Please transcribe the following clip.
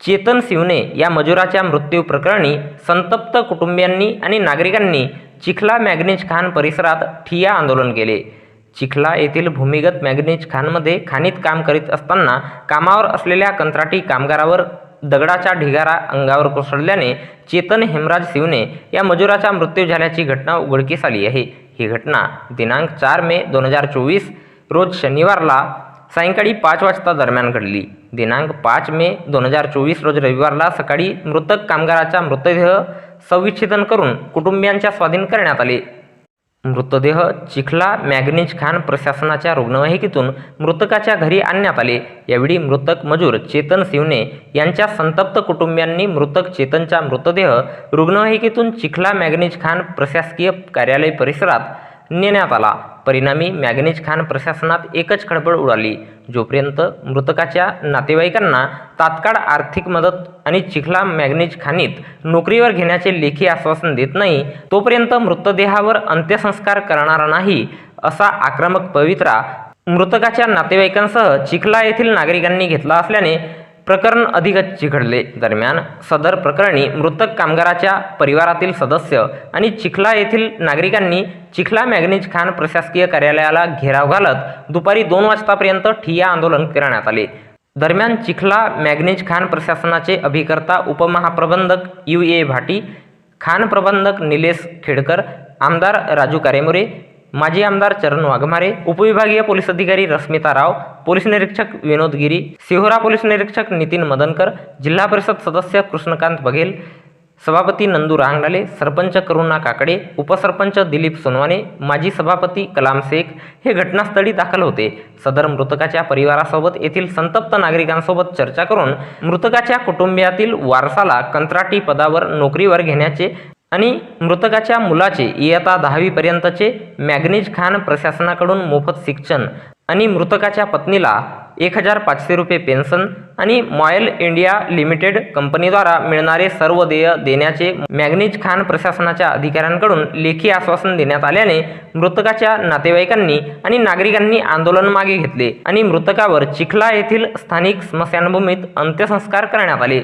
चेतन शिवणे या मजुराच्या मृत्यू प्रकरणी संतप्त कुटुंबियांनी आणि नागरिकांनी चिखला मॅंगनीज खाण परिसरात ठिय्या आंदोलन केले। चिखला येथील भूमिगत मॅंगनीज खाणमध्ये खाणीत काम करीत असताना कामावर असलेल्या कंत्राटी कामगारावर दगडाचा ढिगारा अंगावर कोसळल्याने चेतन हेमराज शिवणे या मजुराचा मृत्यू झाल्याची घटना उघडकीस आली आहे। ही घटना दिनांक 4 मे 2024 रोज शनिवारला सायंकाळी 5 वाजता दरम्यान घडली। दिनांक 5 मे 2024 रोज रविवारला सकाळी मृतक कामगाराचा मृतदेह शवविच्छेदन करून कुटुंबियांच्या स्वाधीन करण्यात आले। मृतदेह चिखला मॅंगनीज खाण प्रशासनाच्या रुग्णवाहिकेतून मृतकाच्या घरी आणण्यात आले। यावेळी मृतक मजूर चेतन शिवणे यांच्या संतप्त कुटुंबियांनी मृतक चेतनचा मृतदेह रुग्णवाहिकेतून चिखला मॅंगनीज खाण प्रशासकीय कार्यालय परिसरात नेण्यात आला। परिणामी मॅंगनीज खाण प्रशासनात एकच खळबळ उडाली। जोपर्यंत मृतकाच्या नातेवाईकांना तात्काळ आर्थिक मदत आणि चिखला मॅंगनीज खाणीत नोकरीवर घेण्याचे लेखी आश्वासन देत नाही, तोपर्यंत मृतदेहावर अंत्यसंस्कार करणार नाही, असा आक्रमक पवित्रा मृतकाच्या नातेवाईकांसह चिखला येथील नागरिकांनी घेतला असल्याने प्रकरण अधिकच चिघळले। दरम्यान सदर प्रकरणी मृतक कामगाराच्या परिवारातील सदस्य आणि चिखला येथील नागरिकांनी चिखला मॅंगनीज खाण प्रशासकीय कार्यालयाला घेराव घालत दुपारी 2 वाजतापर्यंत ठिय्या आंदोलन करण्यात आले। दरम्यान चिखला मॅंगनीज खाण प्रशासनाचे अभिकर्ता उपमहाप्रबंधक UA भाटी, खाण प्रबंधक निलेश खेडकर, आमदार राजू कारेमोरे, माजी आमदार चरण वाघमारे, उपविभागीय पोलीस अधिकारी रश्मिता राव, पोलीस निरीक्षक विनोद गिरी, सिहोरा पोलीस निरीक्षक नितीन मदनकर, जिल्हा परिषद सदस्य कृष्णकांत बघेल, सभापती नंदू रांगडाले, सरपंच करुणा काकडे, उपसरपंच दिलीप सोनवाने, माजी सभापती कलाम शेख हे घटनास्थळी दाखल होते। सदर मृतकाच्या परिवारासोबत येथील संतप्त नागरिकांसोबत चर्चा करून मृतकाच्या कुटुंबियातील वारसाला कंत्राटी पदावर नोकरीवर घेण्याचे आणि मृतकाच्या मुलाचे इयत्ता 10वी पर्यंतचे मॅंगनीज खाण प्रशासनाकडून मोफत शिक्षण आणि मृतकाच्या पत्नीला 1500 रुपये पेन्शन आणि मॉयल इंडिया लिमिटेड कंपनीद्वारा मिळणारे सर्व देय देण्याचे मॅंगनीज खाण प्रशासनाच्या अधिकाऱ्यांकडून लेखी आश्वासन देण्यात आल्याने मृतकाच्या नातेवाईकांनी आणि नागरिकांनी आंदोलन मागे घेतले आणि मृतकावर चिखला येथील स्थानिक स्मशानभूमीत अंत्यसंस्कार करण्यात आले।